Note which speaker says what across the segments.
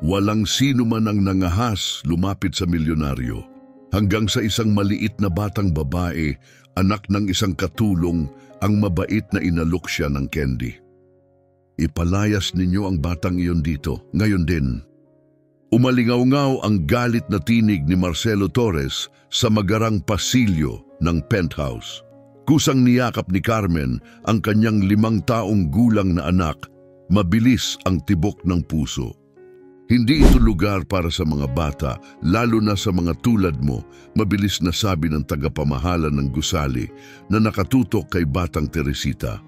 Speaker 1: Walang sino man ang nangahas lumapit sa milyonaryo, hanggang sa isang maliit na batang babae, anak ng isang katulong, ang mabait na inalok siya ng candy. Ipalayas ninyo ang batang iyon dito, ngayon din. Umalingaw-ngaw ang galit na tinig ni Marcelo Torres sa magarang pasilyo ng penthouse. Kusang niyakap ni Carmen ang kanyang 5 taong gulang na anak, mabilis ang tibok ng puso. Hindi ito lugar para sa mga bata, lalo na sa mga tulad mo, mabilis na sabi ng tagapamahala ng gusali na nakatutok kay Batang Teresita.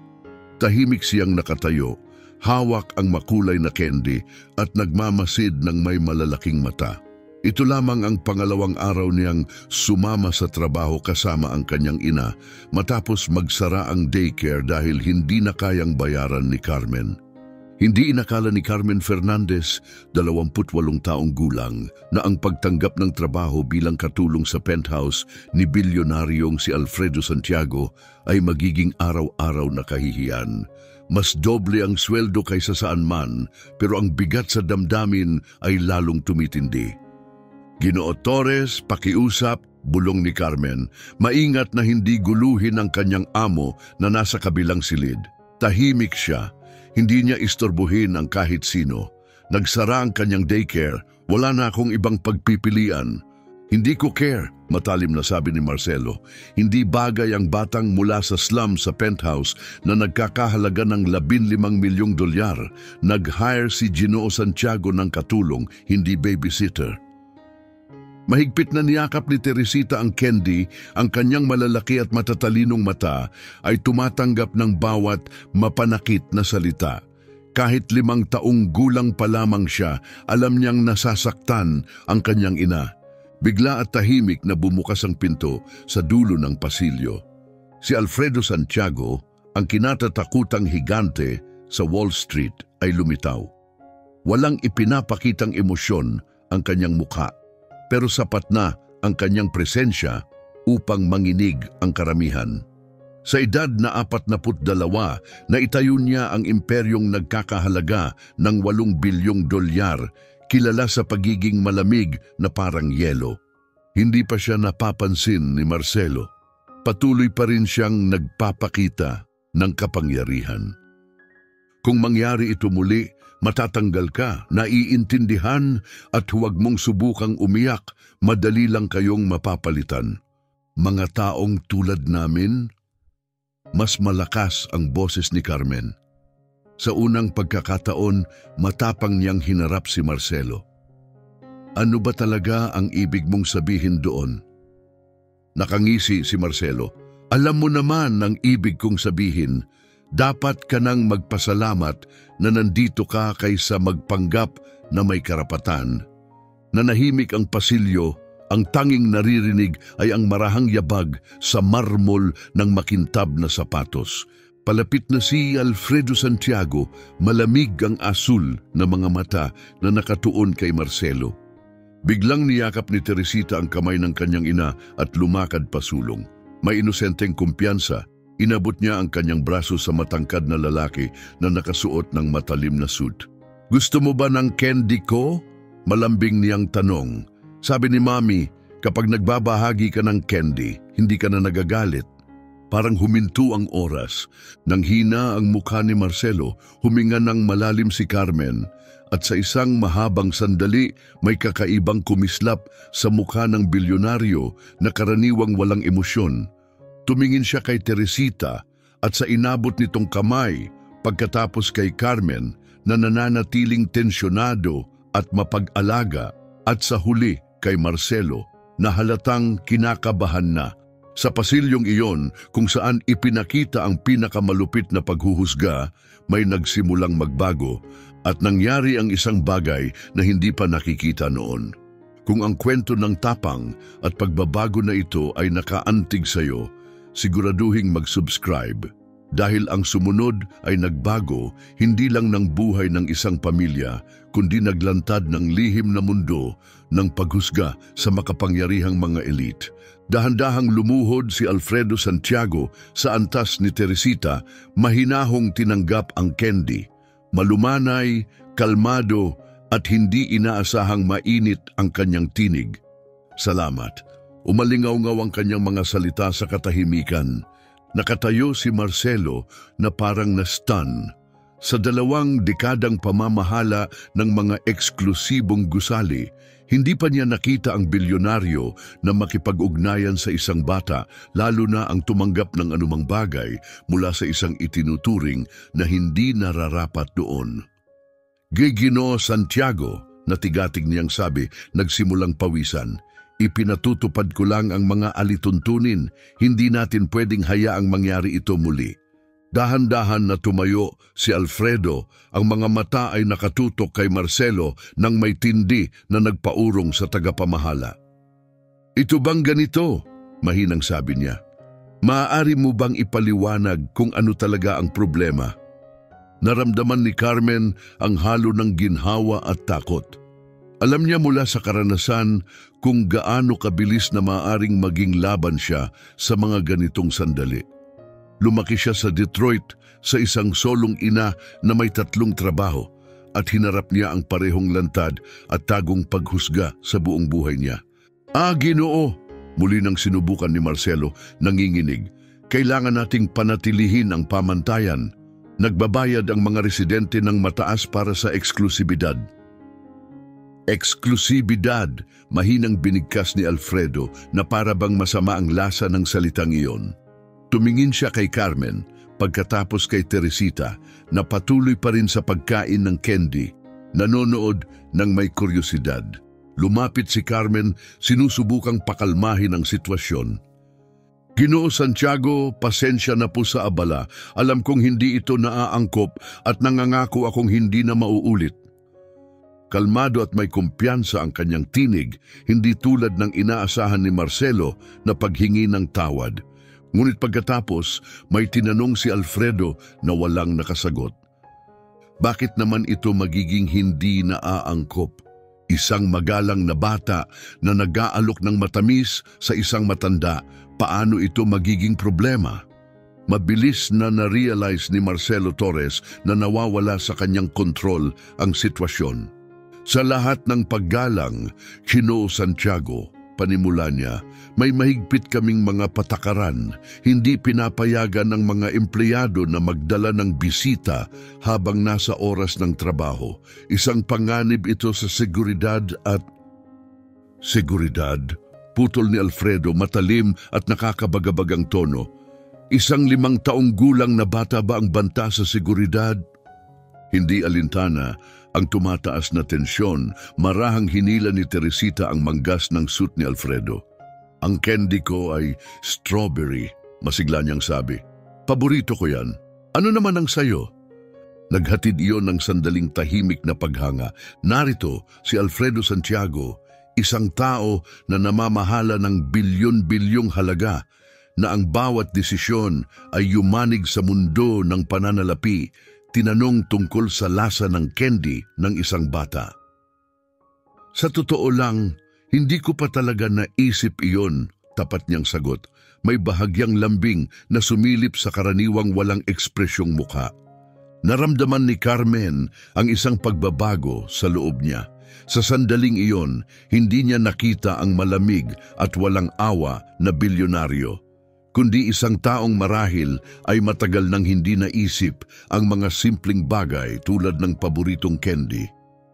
Speaker 1: Tahimik siyang nakatayo, hawak ang makulay na candy at nagmamasid ng may malalaking mata. Ito lamang ang pangalawang araw niyang sumama sa trabaho kasama ang kanyang ina matapos magsara ang daycare dahil hindi na kayang bayaran ni Carmen. Hindi inakala ni Carmen Fernandez, 28 taong gulang, na ang pagtanggap ng trabaho bilang katulong sa penthouse ni bilyonaryong si Alfredo Santiago ay magiging araw-araw na kahihiyan. Mas doble ang sweldo kaysa saan man, pero ang bigat sa damdamin ay lalong tumitindi. Ginoo Torres, pakiusap, bulong ni Carmen. Maingat na hindi guluhin ang kanyang amo na nasa kabilang silid. Tahimik siya. Hindi niya istorbohin ang kahit sino. Nagsara ang kanyang daycare. Wala na akong ibang pagpipilian. Hindi ko care, matalim na sabi ni Marcelo. Hindi bagay ang batang mula sa slum sa penthouse na nagkakahalaga ng 15 milyong dolyar. Nag-hire si Ginoo Santiago ng katulong, hindi babysitter. Mahigpit na niyakap ni Teresita ang candy, ang kanyang malalaki at matatalinong mata ay tumatanggap ng bawat mapanakit na salita. Kahit 5 taong gulang pa lamang siya, alam niyang nasasaktan ang kanyang ina. Bigla at tahimik na bumukas ang pinto sa dulo ng pasilyo. Si Alfredo Santiago, ang kinatatakutang higante sa Wall Street, ay lumitaw. Walang ipinapakitang emosyon ang kanyang mukha. Pero sapat na ang kanyang presensya upang manginig ang karamihan. Sa edad na 42, naitayo niya ang imperyong nagkakahalaga ng 8 bilyong dolyar, kilala sa pagiging malamig na parang yelo. Hindi pa siya napapansin ni Marcelo. Patuloy pa rin siyang nagpapakita ng kapangyarihan. Kung mangyari ito muli, matatanggal ka, naiintindihan at huwag mong subukang umiyak, madali lang kayong mapapalitan. Mga taong tulad namin, mas malakas ang boses ni Carmen. Sa unang pagkakataon, matapang niyang hinarap si Marcelo. Ano ba talaga ang ibig mong sabihin doon? Nakangisi si Marcelo. Alam mo naman ang ibig kong sabihin. Dapat ka nang magpasalamat na nandito ka kaysa magpanggap na may karapatan. Nanahimik ang pasilyo, ang tanging naririnig ay ang marahang yabag sa marmol ng makintab na sapatos. Palapit na si Alfredo Santiago, malamig ang asul na mga mata na nakatuon kay Marcelo. Biglang niyakap ni Teresita ang kamay ng kanyang ina at lumakad pasulong. May inosenteng kumpiyansa. Inabot niya ang kanyang braso sa matangkad na lalaki na nakasuot ng matalim na suit. Gusto mo ba ng candy ko? Malambing niyang tanong. Sabi ni Mami, kapag nagbabahagi ka ng candy, hindi ka na nagagalit. Parang huminto ang oras. Nang hina ang mukha ni Marcelo, huminga ng malalim si Carmen at sa isang mahabang sandali may kakaibang kumislap sa mukha ng bilyonaryo na karaniwang walang emosyon. Tumingin siya kay Teresita at sa inabot nitong kamay pagkatapos kay Carmen na nananatiling tensyonado at mapag-alaga at sa huli kay Marcelo na halatang kinakabahan na. Sa pasilyong iyon kung saan ipinakita ang pinakamalupit na paghuhusga, may nagsimulang magbago at nangyari ang isang bagay na hindi pa nakikita noon. Kung ang kwento ng tapang at pagbabago na ito ay nakaantig sa iyo, siguraduhing mag-subscribe dahil ang sumunod ay nagbago hindi lang ng buhay ng isang pamilya kundi naglantad ng lihim na mundo ng paghusga sa makapangyarihang mga elite. Dahan-dahang lumuhod si Alfredo Santiago sa antas ni Teresita, mahinahong tinanggap ang candy. Malumanay, kalmado at hindi inaasahang mainit ang kanyang tinig. Salamat. Umalingaw-ngaw ang kanyang mga salita sa katahimikan. Nakatayo si Marcelo na parang na-stun. Sa 2 dekadang pamamahala ng mga eksklusibong gusali, hindi pa niya nakita ang bilyonaryo na makipag-ugnayan sa isang bata, lalo na ang tumanggap ng anumang bagay mula sa isang itinuturing na hindi nararapat doon. Ginoo Santiago, natigatig niyang sabi, nagsimulang pawisan. Ipinatutupad ko lang ang mga alituntunin, hindi natin pwedeng hayaang mangyari ito muli. Dahan-dahan na tumayo si Alfredo, ang mga mata ay nakatutok kay Marcelo nang may tindi na nagpaurong sa tagapamahala. Ito bang ganito? Mahinang sabi niya. Maaari mo bang ipaliwanag kung ano talaga ang problema? Naramdaman ni Carmen ang halo ng ginhawa at takot. Alam niya mula sa karanasan kung gaano kabilis na maaaring maging laban siya sa mga ganitong sandali. Lumaki siya sa Detroit sa isang solong ina na may 3 trabaho at hinarap niya ang parehong lantad at tagong paghusga sa buong buhay niya. Ginoo! Muli nang sinubukan ni Marcelo, nanginginig. Kailangan nating panatilihin ang pamantayan. Nagbabayad ang mga residente ng mataas para sa eksklusibidad. Eksklusibidad, mahinang binigkas ni Alfredo na para bang masama ang lasa ng salitang iyon. Tumingin siya kay Carmen, pagkatapos kay Teresita, na patuloy pa rin sa pagkain ng candy, nanonood ng may kuryosidad. Lumapit si Carmen, sinusubukang pakalmahin ang sitwasyon. Ginoo Santiago, pasensya na po sa abala. Alam kong hindi ito naaangkop at nangangako akong hindi na mauulit. Kalmado at may kumpiyansa ang kanyang tinig, hindi tulad ng inaasahan ni Marcelo na paghingi ng tawad. Ngunit pagkatapos, may tinanong si Alfredo na walang nakasagot. Bakit naman ito magiging hindi naaangkop? Isang magalang na bata na nag-aalok ng matamis sa isang matanda, paano ito magiging problema? Mabilis na na-realize ni Marcelo Torres na nawawala sa kanyang kontrol ang sitwasyon. Sa lahat ng paggalang, Ginoo Santiago, panimula niya, may mahigpit kaming mga patakaran. Hindi pinapayagan ng mga empleyado na magdala ng bisita habang nasa oras ng trabaho. Isang panganib ito sa seguridad at... Seguridad? Putol ni Alfredo, matalim at nakakabagabagang tono. Isang 5 taong gulang na bata ba ang banta sa seguridad? Hindi alintana ang tumataas na tensyon, marahang hinila ni Teresita ang manggas ng suit ni Alfredo. Ang candy ko ay strawberry, masigla niyang sabi. Paborito ko yan. Ano naman ang sayo? Naghatid iyon ng sandaling tahimik na paghanga. Narito si Alfredo Santiago, isang tao na namamahala ng bilyon-bilyong halaga, na ang bawat desisyon ay yumanig sa mundo ng pananalapi, tinanong tungkol sa lasa ng candy ng isang bata. Sa totoo lang, hindi ko pa talaga naisip iyon, tapat niyang sagot. May bahagyang lambing na sumilip sa karaniwang walang ekspresyong mukha. Naramdaman ni Carmen ang isang pagbabago sa loob niya. Sa sandaling iyon, hindi niya nakita ang malamig at walang awa na bilyonaryo, kundi isang taong marahil ay matagal nang hindi naisip ang mga simpleng bagay tulad ng paboritong candy.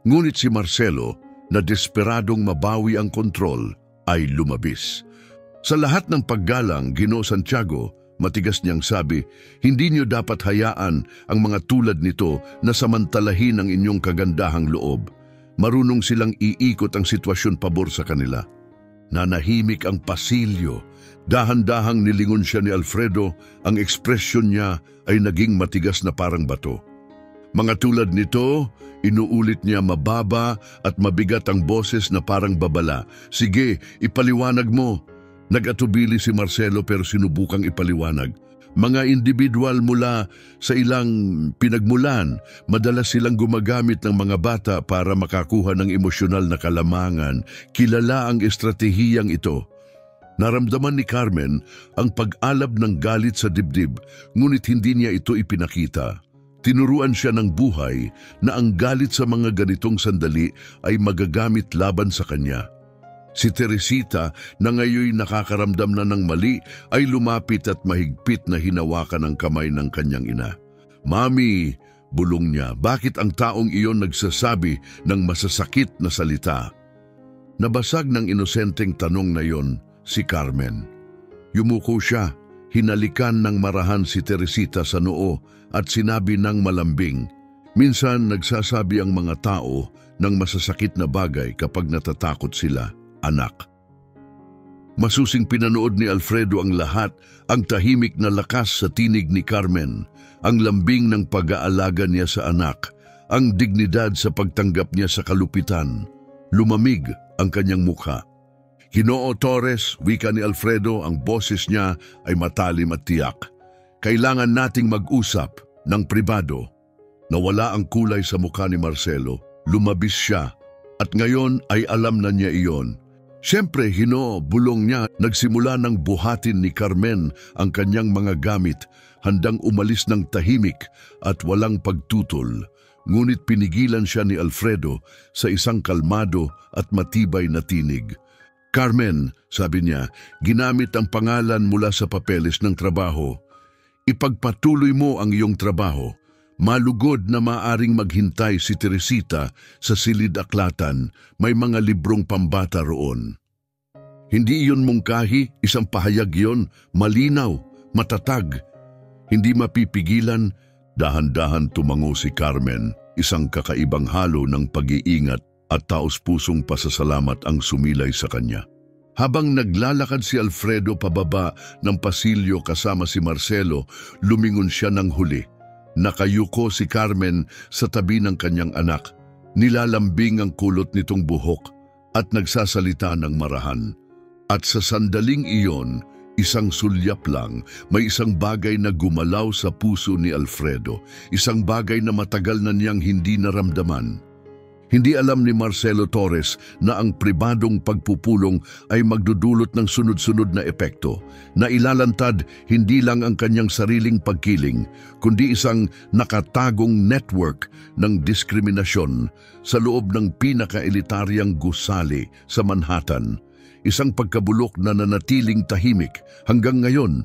Speaker 1: Ngunit si Marcelo, na desperadong mabawi ang kontrol, ay lumabis. Sa lahat ng paggalang, Ginoo Santiago, matigas niyang sabi, hindi niyo dapat hayaan ang mga tulad nito na samantalahin ang inyong kagandahang loob. Marunong silang iikot ang sitwasyon pabor sa kanila. Nanahimik ang pasilyo. Dahan-dahang nilingon siya ni Alfredo, ang ekspresyon niya ay naging matigas na parang bato. Mga tulad nito, inuulit niya mababa at mabigat ang boses na parang babala. Sige, ipaliwanag mo. Nag-atubili si Marcelo pero sinubukang ipaliwanag. Mga individual mula sa ilang pinagmulan, madalas silang gumagamit ng mga bata para makakuha ng emosyonal na kalamangan. Kilala ang estratehiyang ito. Naramdaman ni Carmen ang pag-alab ng galit sa dibdib, ngunit hindi niya ito ipinakita. Tinuruan siya ng buhay na ang galit sa mga ganitong sandali ay magagamit laban sa kanya. Si Teresita na ngayon nakakaramdam na ng mali ay lumapit at mahigpit na hinawakan ang kamay ng kanyang ina. "Mami," bulong niya, "bakit ang taong iyon nagsasabi ng masasakit na salita?" Nabasag ng inosenteng tanong na yon si Carmen. Yumuko siya, hinalikan ng marahan si Teresita sa noo at sinabi ng malambing, "Minsan nagsasabi ang mga tao ng masasakit na bagay kapag natatakot sila, anak." Masusing pinanood ni Alfredo ang lahat, ang tahimik na lakas sa tinig ni Carmen, ang lambing ng pag-aalaga niya sa anak, ang dignidad sa pagtanggap niya sa kalupitan. Lumamig ang kanyang mukha. "Ginoo Torres," wika ni Alfredo, ang boses niya ay matalim at tiyak. "Kailangan nating mag-usap ng pribado." Nawala ang kulay sa mukha ni Marcelo. Lumabis siya at ngayon ay alam na niya iyon. Siyempre, Ginoo, bulong niya, nagsimula ng buhatin ni Carmen ang kanyang mga gamit, handang umalis ng tahimik at walang pagtutol. Ngunit pinigilan siya ni Alfredo sa isang kalmado at matibay na tinig. "Carmen," sabi niya, "ginamit ang pangalan mula sa papeles ng trabaho. Ipagpatuloy mo ang iyong trabaho. Malugod na maaring maghintay si Teresita sa silid-aklatan, may mga librong pambata roon." Hindi iyon mungkahi, isang pahayag iyon, malinaw, matatag. Hindi mapipigilan. Dahan-dahan tumango si Carmen, isang kakaibang halo ng pag-iingat at taos-pusong pasasalamat ang sumilay sa kanya. Habang naglalakad si Alfredo pababa ng pasilyo kasama si Marcelo, lumingon siya ng huli. Nakayuko si Carmen sa tabi ng kanyang anak. Nilalambing ang kulot nitong buhok at nagsasalita ng marahan. At sa sandaling iyon, isang sulyap lang, may isang bagay na gumalaw sa puso ni Alfredo, isang bagay na matagal na niyang hindi naramdaman. Hindi alam ni Marcelo Torres na ang pribadong pagpupulong ay magdudulot ng sunod-sunod na epekto, na ilalantad hindi lang ang kanyang sariling pagkiling, kundi isang nakatagong network ng diskriminasyon sa loob ng pinakaelitaryang gusali sa Manhattan. Isang pagkabulok na nanatiling tahimik hanggang ngayon.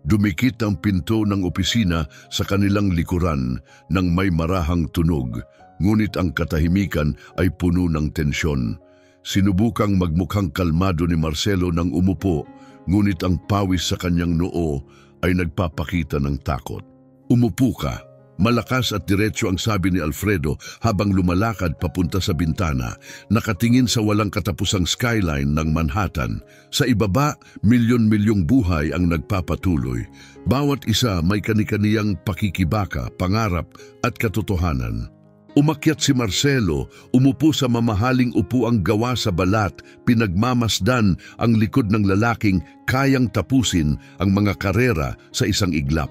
Speaker 1: Dumikit ang pinto ng opisina sa kanilang likuran nang may marahang tunog, ngunit ang katahimikan ay puno ng tensyon. Sinubukang magmukhang kalmado ni Marcelo nang umupo, ngunit ang pawis sa kanyang noo ay nagpapakita ng takot. "Umupo ka." Malakas at diretso ang sabi ni Alfredo habang lumalakad papunta sa bintana, nakatingin sa walang katapusang skyline ng Manhattan. Sa ibaba, milyon-milyong buhay ang nagpapatuloy. Bawat isa may kani-kaniyang pakikibaka, pangarap at katotohanan. Umakyat si Marcelo, umupo sa mamahaling upuang gawa sa balat, pinagmamasdan ang likod ng lalaking kayang tapusin ang mga karera sa isang iglap.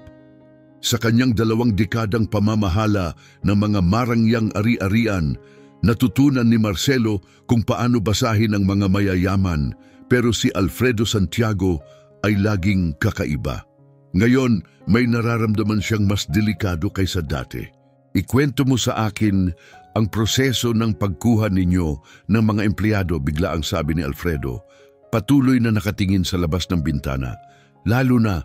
Speaker 1: Sa kanyang 2 dekadang pamamahala ng mga marangyang ari-arian, natutunan ni Marcelo kung paano basahin ang mga mayayaman, pero si Alfredo Santiago ay laging kakaiba. Ngayon, may nararamdaman siyang mas delikado kaysa dati. "Ikwento mo sa akin ang proseso ng pagkuha ninyo ng mga empleyado," bigla ang sabi ni Alfredo, patuloy na nakatingin sa labas ng bintana. "Lalo na,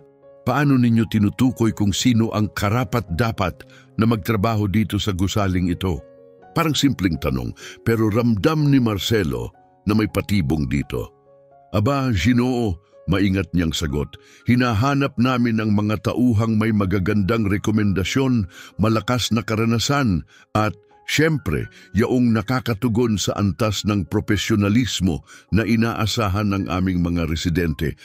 Speaker 1: paano ninyo tinutukoy kung sino ang karapat-dapat na magtrabaho dito sa gusaling ito?" Parang simpleng tanong, pero ramdam ni Marcelo na may patibong dito. "Aba, Ginoo," maingat niyang sagot, "hinahanap namin ang mga tauhang may magagandang rekomendasyon, malakas na karanasan, at siyempre, yaong nakakatugon sa antas ng profesionalismo na inaasahan ng aming mga residente."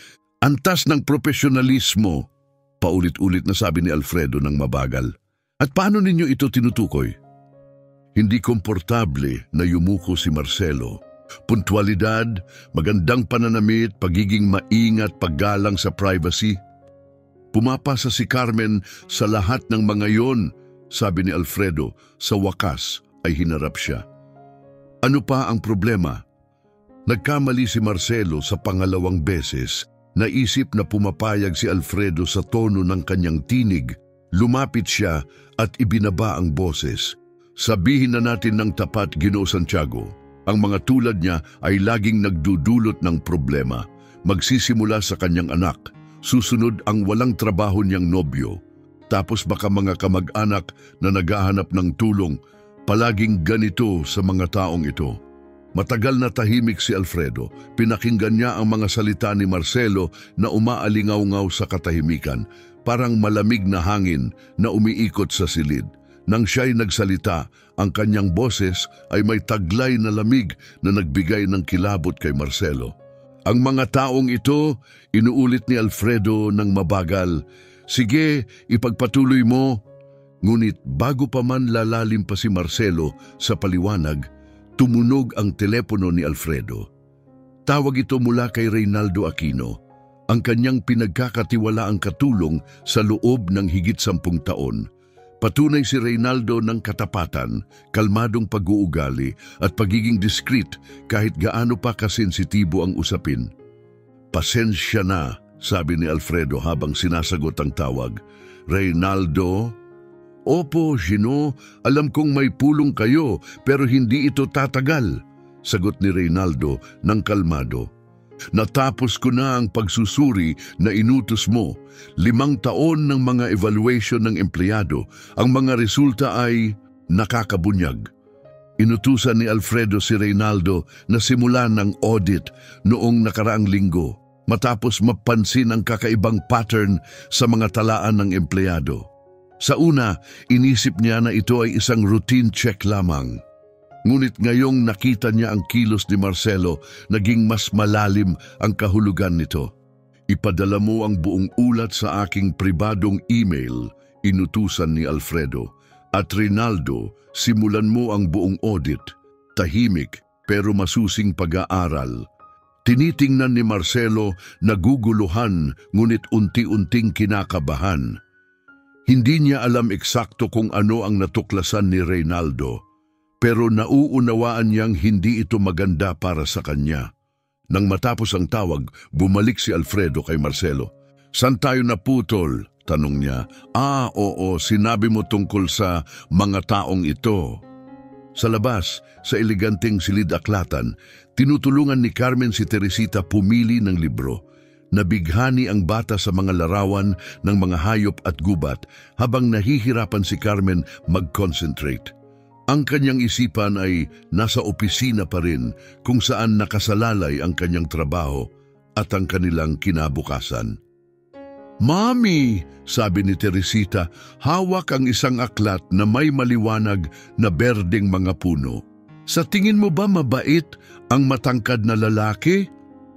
Speaker 1: "Antas ng profesionalismo," paulit-ulit na sabi ni Alfredo ng mabagal. "At paano ninyo ito tinutukoy?" Hindi komportable na yumuko si Marcelo. Puntualidad, magandang pananamit, pagiging maingat, paggalang sa privacy. "Pumapasa si Carmen sa lahat ng mga yon," sabi ni Alfredo. Sa wakas ay hinarap siya. Ano pa ang problema? Nagkamali si Marcelo sa pangalawang beses. Naisip na pumapayag si Alfredo sa tono ng kanyang tinig, Lumapit siya at ibinaba ang boses. Sabihin na natin ng tapat, Ginoo Santiago, ang mga tulad niya ay laging nagdudulot ng problema. Magsisimula sa kanyang anak, susunod ang walang trabaho niyang nobyo, tapos baka mga kamag-anak na naghahanap ng tulong. Palaging ganito sa mga taong ito. Matagal na tahimik si Alfredo. Pinakinggan niya ang mga salita ni Marcelo na umaalingaw-ngaw sa katahimikan, parang malamig na hangin na umiikot sa silid. Nang siya'y nagsalita, ang kanyang boses ay may taglay na lamig na nagbigay ng kilabot kay Marcelo. Ang mga taong ito, inuulit ni Alfredo ng mabagal, "Sige, ipagpatuloy mo." Ngunit bago pa man lalalim pa si Marcelo sa paliwanag, tumunog ang telepono ni Alfredo. Tawag ito mula kay Reynaldo Aquino, ang kanyang pinagkakatiwalaang katulong sa loob ng higit 10 taon. Patunay si Reynaldo ng katapatan, kalmadong pag-uugali at pagiging discreet kahit gaano pa kasensitibo ang usapin. "Pasensya na," sabi ni Alfredo habang sinasagot ang tawag. "Reynaldo?" "Opo, Gino, alam kong may pulong kayo pero hindi ito tatagal," sagot ni Reynaldo ng kalmado. "Natapos ko na ang pagsusuri na inutos mo. 5 taon ng mga evaluation ng empleyado. Ang mga resulta ay nakakabunyag." Inutusan ni Alfredo si Reynaldo na simulan ng audit noong nakaraang linggo, matapos mapansin ang kakaibang pattern sa mga talaan ng empleyado. Sa una, inisip niya na ito ay isang routine check lamang. Ngunit ngayong nakita niya ang kilos ni Marcelo, naging mas malalim ang kahulugan nito. "Ipadala mo ang buong ulat sa aking pribadong email," inutusan ni Alfredo. "At Reynaldo, simulan mo ang buong audit. Tahimik pero masusing pag-aaral." Tinitingnan ni Marcelo, naguguluhan ngunit unti-unting kinakabahan. Hindi niya alam eksakto kung ano ang natuklasan ni Reynaldo, pero nauunawaan niyang hindi ito maganda para sa kanya. Nang matapos ang tawag, bumalik si Alfredo kay Marcelo. "Saan tayo naputol?" tanong niya. Oo, sinabi mo tungkol sa mga taong ito." Sa labas, sa eleganteng silid-aklatan, tinutulungan ni Carmen si Teresita pumili ng libro. Nabighani ang bata sa mga larawan ng mga hayop at gubat habang nahihirapan si Carmen mag-concentrate. Ang kanyang isipan ay nasa opisina pa rin kung saan nakasalalay ang kanyang trabaho at ang kanilang kinabukasan. "Mami," sabi ni Teresita, hawak ang isang aklat na may maliwanag na berdeng mga puno. "Sa tingin mo ba mabait ang matangkad na lalaki?"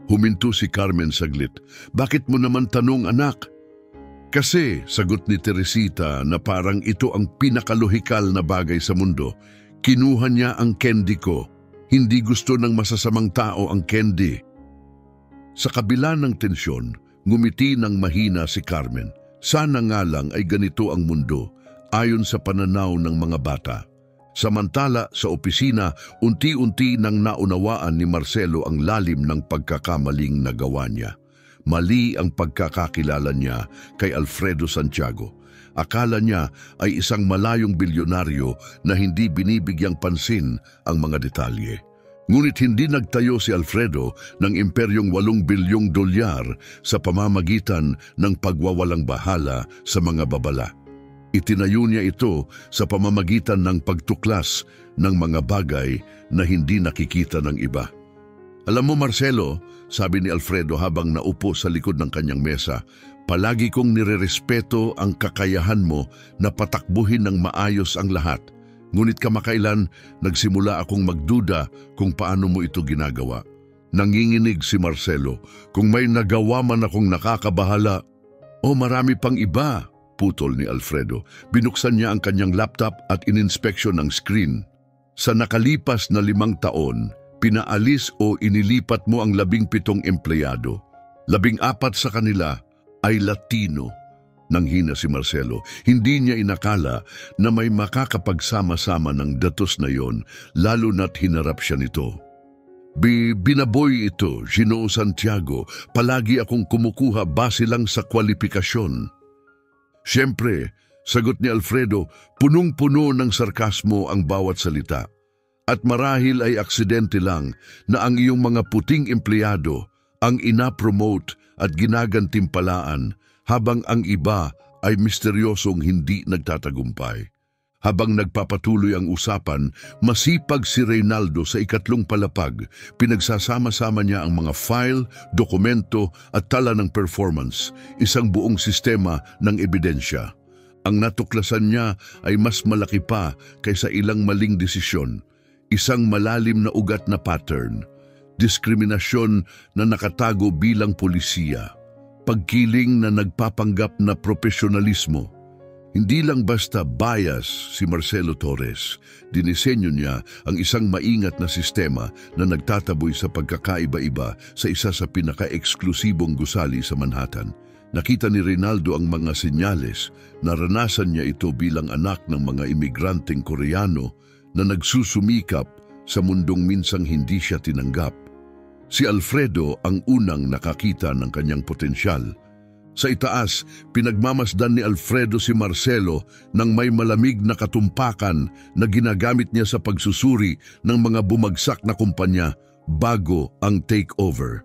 Speaker 1: Huminto si Carmen saglit. "Bakit mo naman tanong, anak?" "Kasi," sagot ni Teresita na parang ito ang pinakalohikal na bagay sa mundo, "kinuha niya ang candy ko. Hindi gusto ng masasamang tao ang candy." Sa kabila ng tensyon, ngumiti ng mahina si Carmen. Sana nga lang ay ganito ang mundo, ayon sa pananaw ng mga bata. Samantala sa opisina, unti-unti nang naunawaan ni Marcelo ang lalim ng pagkakamaling nagawa niya. Mali ang pagkakakilala niya kay Alfredo Santiago. Akala niya ay isang malayong bilyonaryo na hindi binibigyang pansin ang mga detalye. Ngunit hindi nagtayo si Alfredo ng imperyong 8 bilyong dolyar sa pamamagitan ng pagwawalang bahala sa mga babala. Itinayo niya ito sa pamamagitan ng pagtuklas ng mga bagay na hindi nakikita ng iba. "Alam mo, Marcelo," sabi ni Alfredo habang naupo sa likod ng kanyang mesa, "palagi kong nirerespeto ang kakayahan mo na patakbuhin ng maayos ang lahat. Ngunit kamakailan, nagsimula akong magduda kung paano mo ito ginagawa." Nanginginig si Marcelo. "Kung may nagawa man akong nakakabahala." "O marami pang iba," putol ni Alfredo. Binuksan niya ang kanyang laptop at ininspeksyon ng screen. "Sa nakalipas na 5 taon, pinaalis o inilipat mo ang 17 empleyado. 14 sa kanila ay Latino." Nanghina si Marcelo. Hindi niya inakala na may makakapagsama-sama ng datos na yon, lalo na't hinarap siya nito. Binaboy ito, Ginoo Santiago. Palagi akong kumukuha base lang sa kwalifikasyon." "Siyempre, Sagot ni Alfredo, punong-puno ng sarkasmo ang bawat salita. At marahil ay aksidente lang na ang iyong mga puting empleyado ang ina-promote at ginagantimpalaan habang ang iba ay misteryosong hindi nagtatagumpay. Habang nagpapatuloy ang usapan, masipag si Reynaldo sa ikatlong palapag. Pinagsasama-sama niya ang mga file, dokumento at tala ng performance, isang buong sistema ng ebidensya. Ang natuklasan niya ay mas malaki pa kaysa ilang maling desisyon, isang malalim na ugat na pattern, diskriminasyon na nakatago bilang pulisiya, pagkiling na nagpapanggap na profesionalismo. Hindi lang basta bias si Marcelo Torres, dinisenyo niya ang isang maingat na sistema na nagtataboy sa pagkakaiba-iba sa isa sa pinaka-eksklusibong gusali sa Manhattan. Nakita ni Reynaldo ang mga senyales, naranasan niya ito bilang anak ng mga imigranteng Koreano na nagsusumikap sa mundong minsang hindi siya tinanggap. Si Alfredo ang unang nakakita ng kanyang potensyal. Sa itaas, pinagmamasdan ni Alfredo si Marcelo ng may malamig na katumpakan na ginagamit niya sa pagsusuri ng mga bumagsak na kumpanya bago ang takeover.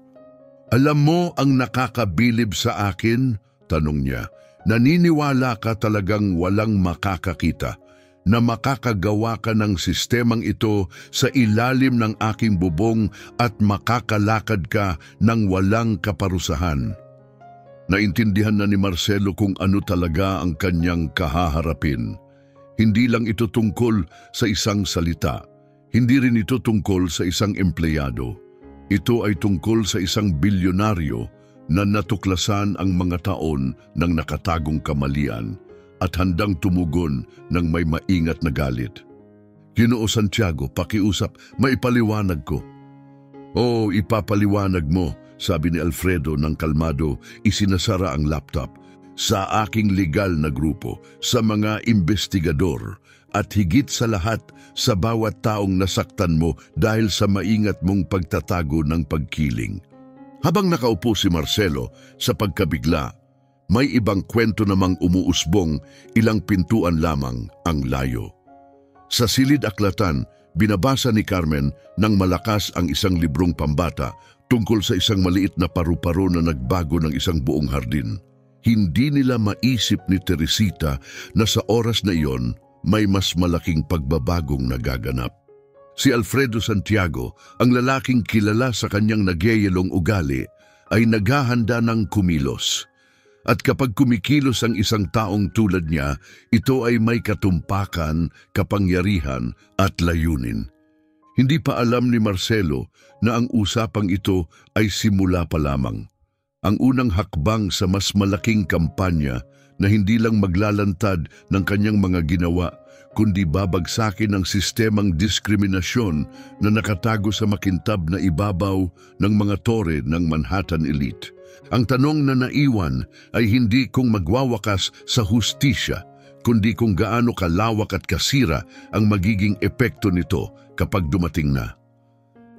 Speaker 1: Alam mo ang nakakabilib sa akin? Tanong niya. Naniniwala ka talagang walang makakakita na makakagawa ka ng sistemang ito sa ilalim ng aking bubong at makakalakad ka ng walang kaparusahan. Naintindihan na ni Marcelo kung ano talaga ang kanyang kahaharapin. Hindi lang ito tungkol sa isang salita. Hindi rin ito tungkol sa isang empleyado. Ito ay tungkol sa isang bilyonaryo na natuklasan ang mga taon ng nakatagong kamalian at handang tumugon ng may maingat na galit. Ginoo Santiago, pakiusap, maipaliwanag ko. Oh, ipapaliwanag mo, sabi ni Alfredo ng kalmado, isinasara ang laptop. Sa aking legal na grupo, sa mga investigador, at higit sa lahat sa bawat taong nasaktan mo dahil sa maingat mong pagtatago ng pagkiling. Habang nakaupo si Marcelo sa pagkabigla, may ibang kwento namang umuusbong, ilang pintuan lamang ang layo. Sa silid aklatan, binabasa ni Carmen ng malakas ang isang librong pambata tungkol sa isang maliit na paru-paro na nagbago ng isang buong hardin. Hindi nila maisip ni Teresita na sa oras na iyon may mas malaking pagbabagong nagaganap. Si Alfredo Santiago, ang lalaking kilala sa kanyang nagyayelong ugali, ay naghahanda ng kumilos. At kapag kumikilos ang isang taong tulad niya, ito ay may katumpakan, kapangyarihan at layunin. Hindi pa alam ni Marcelo na ang usapang ito ay simula pa lamang. Ang unang hakbang sa mas malaking kampanya na hindi lang maglalantad ng kanyang mga ginawa, kundi babagsakin ang sistemang diskriminasyon na nakatago sa makintab na ibabaw ng mga tore ng Manhattan elite. Ang tanong na naiwan ay hindi kung magwawakas sa hustisya, kundi kung gaano kalawak at kasira ang magiging epekto nito kapag dumating na.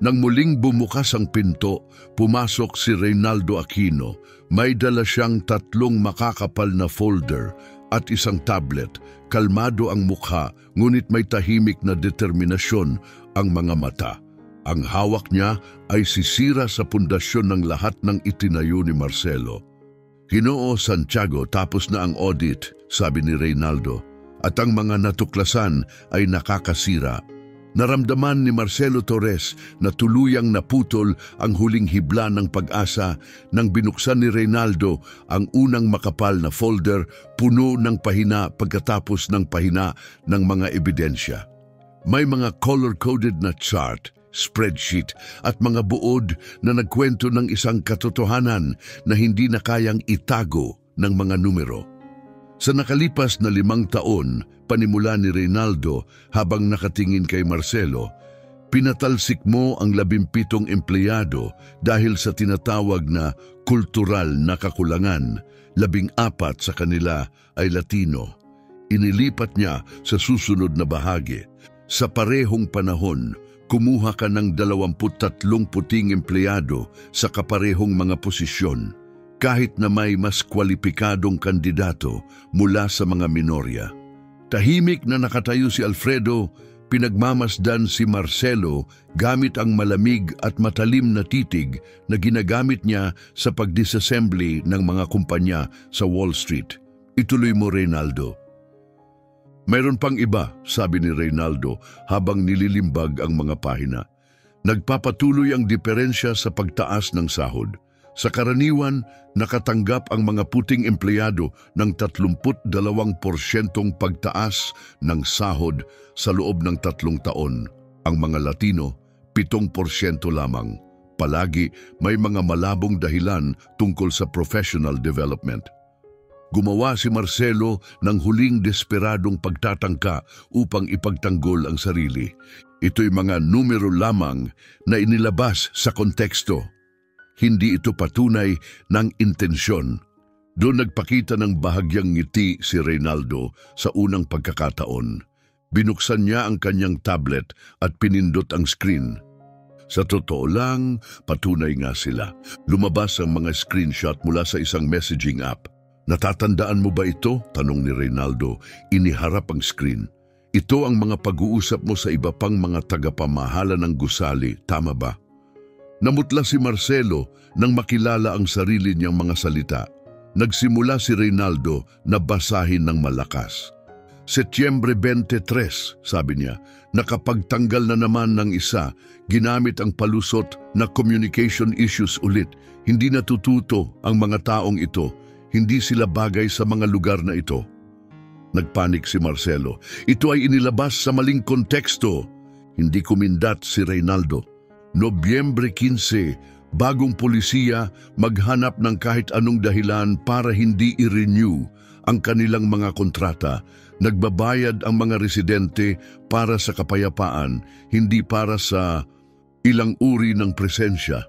Speaker 1: Nang muling bumukas ang pinto, pumasok si Reynaldo Aquino. May dala siyang 3 makakapal na folder at isang tablet. Kalmado ang mukha, ngunit may tahimik na determinasyon ang mga mata. Ang hawak niya ay sisira sa pundasyon ng lahat ng itinayo ni Marcelo. Ginoo Santiago, tapos na ang audit, sabi ni Reynaldo, at ang mga natuklasan ay nakakasira. Naramdaman ni Marcelo Torres na tuluyang naputol ang huling hibla ng pag-asa nang binuksan ni Reynaldo ang unang makapal na folder, puno ng pahina pagkatapos ng pahina ng mga ebidensya. May mga color-coded na chart, spreadsheet at mga buod na nagkwento ng isang katotohanan na hindi na kayang itago ng mga numero. Sa nakalipas na 5 taon, panimula ni Reynaldo habang nakatingin kay Marcelo, pinatalsik mo ang 17 empleyado dahil sa tinatawag na kultural na kakulangan. 14 sa kanila ay Latino. Inilipat niya sa susunod na bahagi. Sa parehong panahon, kumuha ka ng 23 puting empleyado sa kaparehong mga posisyon. kahit na may mas kwalipikadong kandidato mula sa mga minorya. Tahimik na nakatayo si Alfredo, pinagmamasdan si Marcelo gamit ang malamig at matalim na titig na ginagamit niya sa pag-disassembly ng mga kumpanya sa Wall Street. Ituloy mo, Reynaldo. Mayroon pang iba, sabi ni Reynaldo habang nililimbag ang mga pahina. Nagpapatuloy ang diferensya sa pagtaas ng sahod. Sa karaniwan, nakatanggap ang mga puting empleyado ng 32% pagtaas ng sahod sa loob ng 3 taon. Ang mga Latino, 7% lamang. Palagi may mga malabong dahilan tungkol sa professional development. Gumawa si Marcelo ng huling desperadong pagtatangka upang ipagtanggol ang sarili. Ito'y mga numero lamang na inilabas sa konteksto. Hindi ito patunay ng intensyon. Doon nagpakita ng bahagyang ngiti si Reynaldo sa unang pagkakataon. Binuksan niya ang kanyang tablet at pinindot ang screen. Sa totoo lang, patunay nga sila. Lumabas ang mga screenshot mula sa isang messaging app. Natatandaan mo ba ito? Tanong ni Reynaldo. Iniharap ang screen. Ito ang mga pag-uusap mo sa iba pang mga tagapamahala ng gusali, tama ba? Namutla si Marcelo nang makilala ang sarili niyang mga salita. Nagsimula si Reynaldo na basahin ng malakas. Setyembre 23, sabi niya, nakapagtanggal na naman ng isa, ginamit ang palusot na communication issues ulit. Hindi natututo ang mga taong ito, hindi sila bagay sa mga lugar na ito. Nagpanik si Marcelo. Ito ay inilabas sa maling konteksto. Hindi kumindat si Reynaldo. Nobyembre 15, bagong polisiya maghanap ng kahit anong dahilan para hindi i-renew ang kanilang mga kontrata. Nagbabayad ang mga residente para sa kapayapaan, hindi para sa ilang uri ng presensya.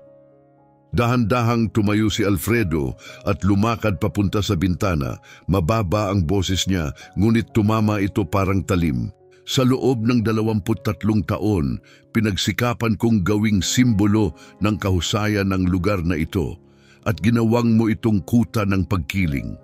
Speaker 1: Dahan-dahang tumayo si Alfredo at lumakad papunta sa bintana. Mababa ang boses niya, ngunit tumama ito parang talim. Sa loob ng 23 taon, pinagsikapan kong gawing simbolo ng kahusayan ng lugar na ito at ginawang mo itong kuta ng pagkiling.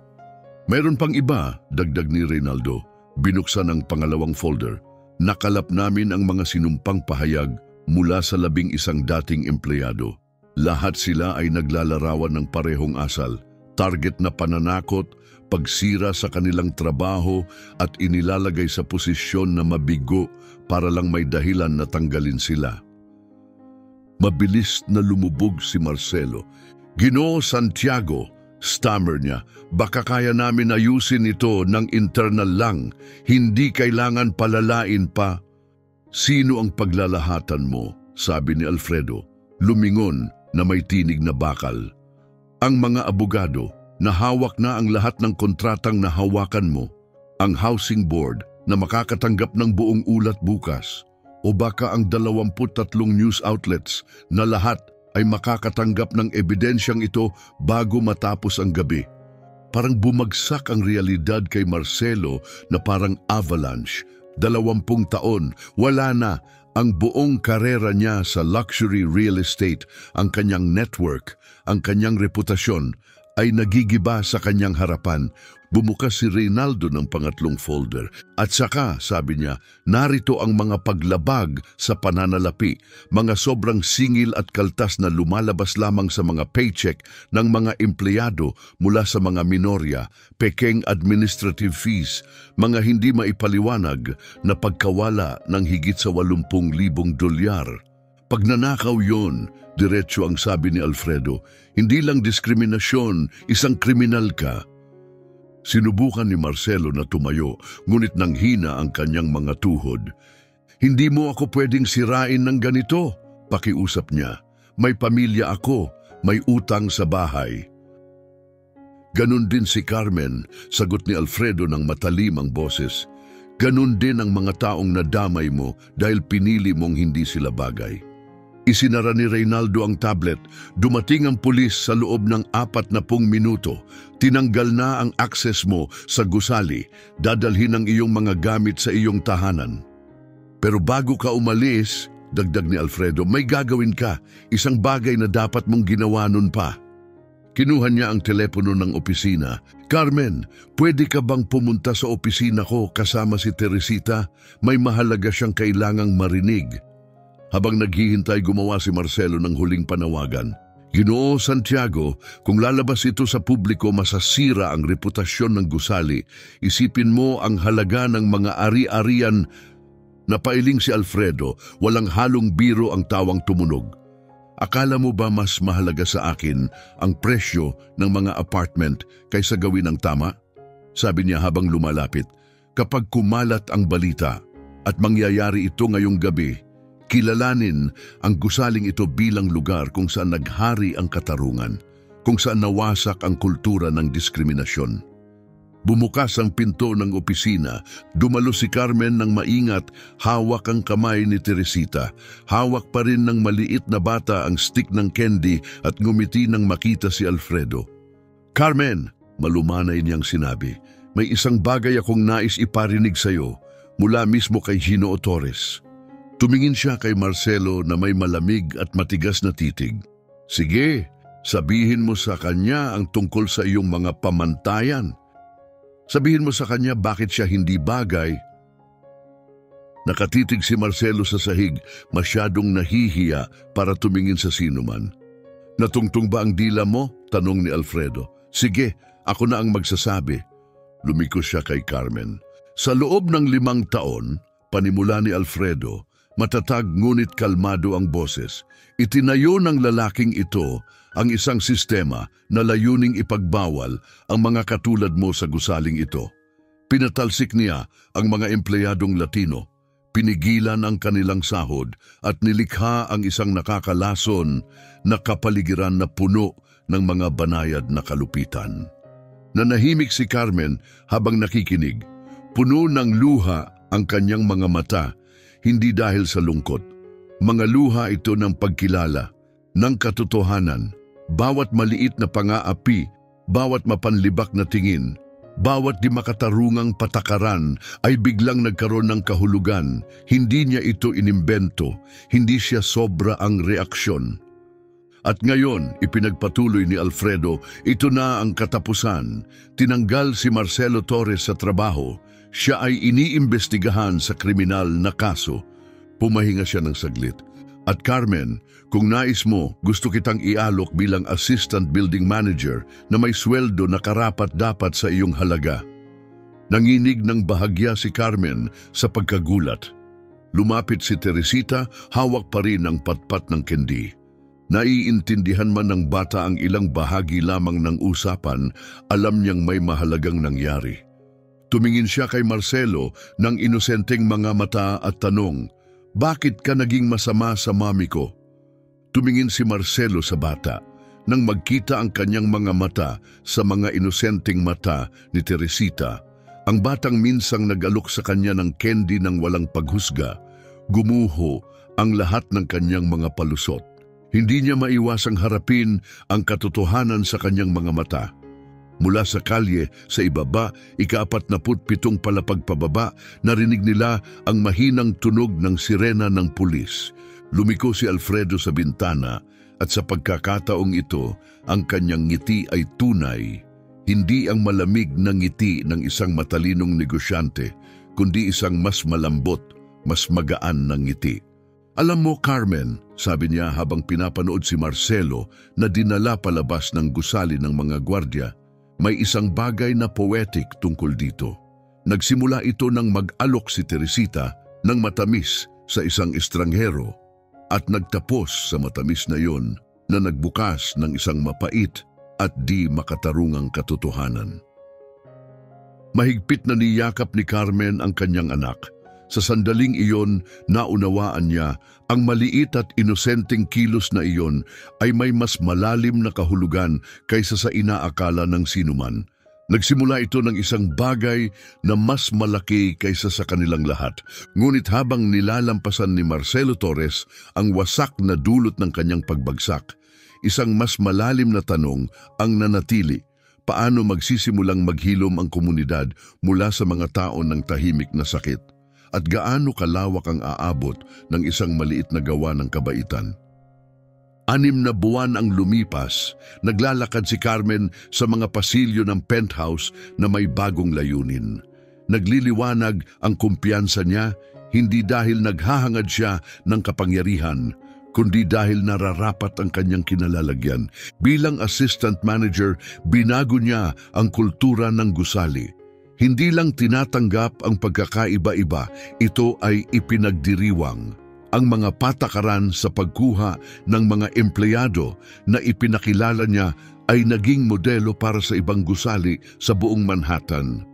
Speaker 1: Mayroon pang iba, dagdag ni Reynaldo. Binuksan ang pangalawang folder. Nakalap namin ang mga sinumpang pahayag mula sa 11 dating empleyado. Lahat sila ay naglalarawan ng parehong asal, target na pananakot, pagsira sa kanilang trabaho at inilalagay sa posisyon na mabigo para lang may dahilan na tanggalin sila. Mabilis na lumubog si Marcelo. Ginoo Santiago, stammer niya, baka kaya namin ayusin ito ng internal lang, hindi kailangan palalain pa. Sino ang paglalahatan mo? Sabi ni Alfredo, lumingon na may tinig na bakal. Ang mga abogado na hawak na ang lahat ng kontratang nahawakan mo, ang housing board na makakatanggap ng buong ulat bukas, o baka ang 23 news outlets na lahat ay makakatanggap ng ebidensyang ito bago matapos ang gabi. Parang bumagsak ang realidad kay Marcelo na parang avalanche. 20 taon, wala na. Ang buong karera niya sa luxury real estate, ang kanyang network, ang kanyang reputasyon, ay nagigiba sa kanyang harapan. Bumukas si Reynaldo ng pangatlong folder. At saka, sabi niya, narito ang mga paglabag sa pananalapi, mga sobrang singil at kaltas na lumalabas lamang sa mga paycheck ng mga empleyado mula sa mga minorya, pekeng administrative fees, mga hindi maipaliwanag na pagkawala ng higit sa 80,000 dolyar. Pagnanakaw yon, diretso ang sabi ni Alfredo, hindi lang diskriminasyon, isang kriminal ka. Sinubukan ni Marcelo na tumayo, ngunit nanghina ang kanyang mga tuhod. Hindi mo ako pwedeng sirain ng ganito, pakiusap niya. May pamilya ako, may utang sa bahay. Ganon din si Carmen, sagot ni Alfredo ng matalim ang boses. Ganon din ang mga taong nadamay mo dahil pinili mong hindi sila bagay. Isinara ni Reynaldo ang tablet. Dumating ang pulis sa loob ng 40 minuto. Tinanggal na ang access mo sa gusali. Dadalhin ang iyong mga gamit sa iyong tahanan. Pero bago ka umalis, dagdag ni Alfredo, may gagawin ka. Isang bagay na dapat mong ginawa nun pa. Kinuha niya ang telepono ng opisina. Carmen, pwede ka bang pumunta sa opisina ko kasama si Teresita? May mahalaga siyang kailangang marinig. Habang naghihintay, gumawa si Marcelo ng huling panawagan. Ginoo Santiago, kung lalabas ito sa publiko, masasira ang reputasyon ng gusali. Isipin mo ang halaga ng mga ari-arian. Napailing si Alfredo, walang halong biro ang tawang tumunog. Akala mo ba mas mahalaga sa akin ang presyo ng mga apartment kaysa gawin ang tama? Sabi niya habang lumalapit. Kapag kumalat ang balita at mangyayari ito ngayong gabi, kilalanin ang gusaling ito bilang lugar kung saan naghari ang katarungan, kung saan nawasak ang kultura ng diskriminasyon. Bumukas ang pinto ng opisina, dumalo si Carmen ng maingat, hawak ang kamay ni Teresita. Hawak pa rin ng maliit na bata ang stick ng candy at ngumiti nang makita si Alfredo. Carmen, malumanay niyang sinabi, may isang bagay akong nais iparinig sa iyo mula mismo kay Ginoo Torres. Tumingin siya kay Marcelo na may malamig at matigas na titig. Sige, sabihin mo sa kanya ang tungkol sa iyong mga pamantayan. Sabihin mo sa kanya bakit siya hindi bagay. Nakatitig si Marcelo sa sahig, masyadong nahihiya para tumingin sa sinuman. Natungtong ba ang dila mo? Tanong ni Alfredo. Sige, ako na ang magsasabi. Lumiko siya kay Carmen. Sa loob ng 5 taon, panimula ni Alfredo, matatag ngunit kalmado ang boses. Itinayo ng lalaking ito ang isang sistema na layuning ipagbawal ang mga katulad mo sa gusaling ito. Pinatalsik niya ang mga empleyadong Latino, pinigilan ang kanilang sahod at nilikha ang isang nakakalason na kapaligiran na puno ng mga banayad na kalupitan. Nanahimik si Carmen habang nakikinig. Puno ng luha ang kanyang mga mata, hindi dahil sa lungkot. Mga luha ito ng pagkilala, ng katotohanan. Bawat maliit na pang-aapi, bawat mapanlibak na tingin, bawat di makatarungang patakaran ay biglang nagkaroon ng kahulugan. Hindi niya ito inimbento, hindi siya sobra ang reaksyon. At ngayon, ipinagpatuloy ni Alfredo, ito na ang katapusan. Tinanggal si Marcelo Torres sa trabaho. Siya ay iniimbestigahan sa kriminal na kaso. Pumahinga siya ng saglit. At Carmen, kung nais mo, gusto kitang ialok bilang assistant building manager na may sweldo na karapat-dapat sa iyong halaga. Nanginig ng bahagya si Carmen sa pagkagulat. Lumapit si Teresita, hawak pa rin ang patpat ng candy. Naiintindihan man ng bata ang ilang bahagi lamang ng usapan, alam niyang may mahalagang nangyari. Tumingin siya kay Marcelo ng inosenteng mga mata at tanong, bakit ka naging masama sa mami ko? Tumingin si Marcelo sa bata nang magkita ang kanyang mga mata sa mga inosenteng mata ni Teresita. Ang batang minsang nag-alok sa kanya ng candy ng walang paghusga, gumuho ang lahat ng kanyang mga palusot. Hindi niya maiwasang harapin ang katotohanan sa kanyang mga mata. Mula sa kalye, sa ibaba, 47 palapag pababa, narinig nila ang mahinang tunog ng sirena ng pulis. Lumiko si Alfredo sa bintana at sa pagkakataong ito, ang kanyang ngiti ay tunay. Hindi ang malamig na ngiti ng isang matalinong negosyante, kundi isang mas malambot, mas magaan na ngiti. Alam mo, Carmen, sabi niya habang pinapanood si Marcelo na dinala palabas ng gusali ng mga gwardya, may isang bagay na poetic tungkol dito. Nagsimula ito nang mag-alok si Teresita ng matamis sa isang estranghero at nagtapos sa matamis na yon na nagbukas ng isang mapait at di makatarungang katotohanan. Mahigpit na niyakap ni Carmen ang kanyang anak. Sa sandaling iyon, naunawaan niya ang maliit at inosenteng kilos na iyon ay may mas malalim na kahulugan kaysa sa inaakala ng sinuman. Nagsimula ito ng isang bagay na mas malaki kaysa sa kanilang lahat. Ngunit habang nilalampasan ni Marcelo Torres ang wasak na dulot ng kanyang pagbagsak, isang mas malalim na tanong ang nanatili. Paano magsisimulang maghilom ang komunidad mula sa mga taon ng tahimik na sakit? At gaano kalawak ang aabot ng isang maliit na gawa ng kabaitan? 6 na buwan ang lumipas, naglalakad si Carmen sa mga pasilyo ng penthouse na may bagong layunin. Nagliliwanag ang kumpiyansa niya, hindi dahil naghahangad siya ng kapangyarihan, kundi dahil nararapat ang kanyang kinalalagyan. Bilang assistant manager, binago niya ang kultura ng gusali. Hindi lang tinatanggap ang pagkakaiba-iba, ito ay ipinagdiriwang. Ang mga patakaran sa pagkuha ng mga empleyado na ipinakilala niya ay naging modelo para sa ibang gusali sa buong Manhattan.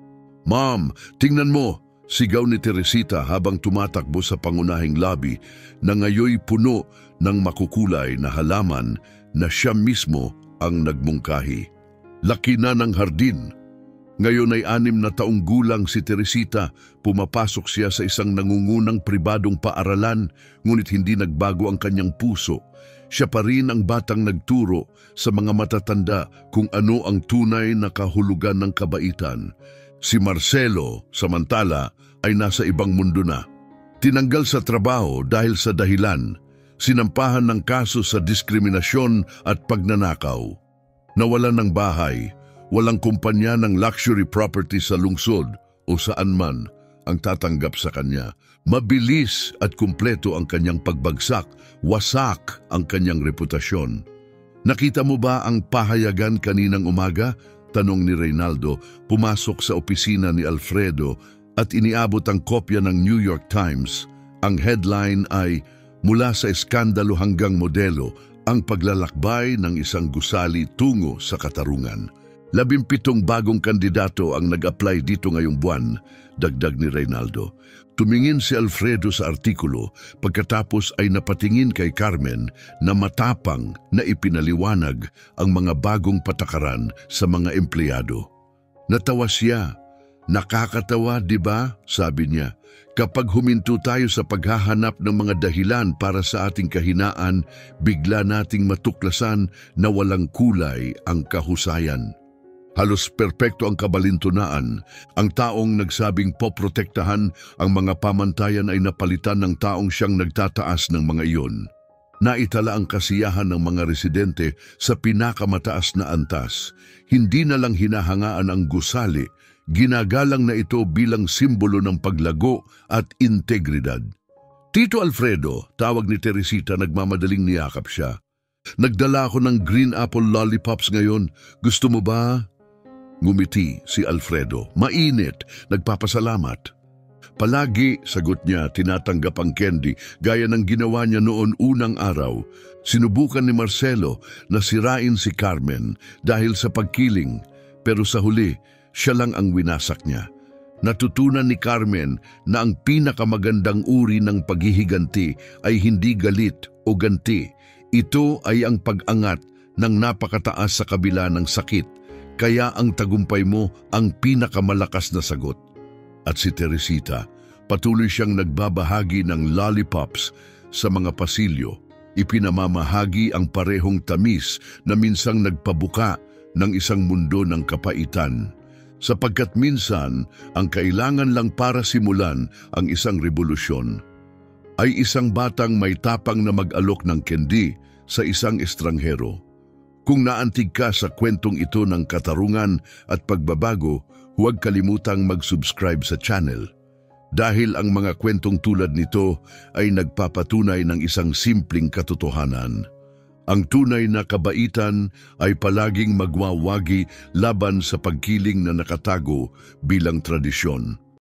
Speaker 1: "Ma'am, tingnan mo!" Sigaw ni Teresita habang tumatakbo sa pangunahing lobby na ngayoy puno ng makukulay na halaman na siya mismo ang nagmungkahi. Laki na ng hardin. Ngayon ay 6 na taong gulang si Teresita, pumapasok siya sa isang nangungunang pribadong paaralan, ngunit hindi nagbago ang kanyang puso. Siya pa rin ang batang nagturo sa mga matatanda kung ano ang tunay na kahulugan ng kabaitan. Si Marcelo, samantala, ay nasa ibang mundo na. Tinanggal sa trabaho dahil sa dahilan, sinampahan ng kaso sa diskriminasyon at pagnanakaw. Nawalan ng bahay, walang kumpanya ng luxury property sa lungsod o saan man ang tatanggap sa kanya. Mabilis at kumpleto ang kanyang pagbagsak, wasak ang kanyang reputasyon. "Nakita mo ba ang pahayagan kaninang umaga?" Tanong ni Reynaldo, pumasok sa opisina ni Alfredo at iniabot ang kopya ng New York Times. Ang headline ay, "Mula sa eskandalo hanggang modelo, ang paglalakbay ng isang gusali tungo sa katarungan." 17 bagong kandidato ang nag-apply dito ngayong buwan, dagdag ni Reynaldo. Tumingin si Alfredo sa artikulo pagkatapos ay napatingin kay Carmen na matapang na ipinaliwanag ang mga bagong patakaran sa mga empleyado. Natawa siya. "Nakakatawa, di ba?" sabi niya. "Kapag huminto tayo sa paghahanap ng mga dahilan para sa ating kahinaan, bigla nating matuklasan na walang kulay ang kahusayan." Halos perpekto ang kabalintunaan. Ang taong nagsabing poprotektahan ang mga pamantayan ay napalitan ng taong siyang nagtataas ng mga iyon. Naitala ang kasiyahan ng mga residente sa pinakamataas na antas. Hindi na lang hinahangaan ang gusali, ginagalang na ito bilang simbolo ng paglago at integridad. "Tito Alfredo," tawag ni Teresita, nagmamadaling niyakap siya. "Nagdala ako ng green apple lollipops ngayon. Gusto mo ba?" Ngumiti si Alfredo. "Mainit, nagpapasalamat." "Palagi," sagot niya, tinatanggap ang candy gaya ng ginawa niya noon unang araw. Sinubukan ni Marcelo na sirain si Carmen dahil sa pagkiling, pero sa huli, siya lang ang winasak niya. Natutunan ni Carmen na ang pinakamagandang uri ng paghihiganti ay hindi galit o ganti. Ito ay ang pag-angat ng napakataas sa kabila ng sakit. Kaya ang tagumpay mo ang pinakamalakas na sagot. At si Teresita, patuloy siyang nagbabahagi ng lollipops sa mga pasilyo. Ipinamamahagi ang parehong tamis na minsang nagpabuka ng isang mundo ng kapaitan. Sapagkat minsan, ang kailangan lang para simulan ang isang revolusyon ay isang batang may tapang na mag-alok ng kendi sa isang estranghero. Kung naantig ka sa kwentong ito ng katarungan at pagbabago, huwag kalimutang mag-subscribe sa channel. Dahil ang mga kwentong tulad nito ay nagpapatunay ng isang simpleng katotohanan. Ang tunay na kabaitan ay palaging magwawagi laban sa pagkiling na nakatago bilang tradisyon.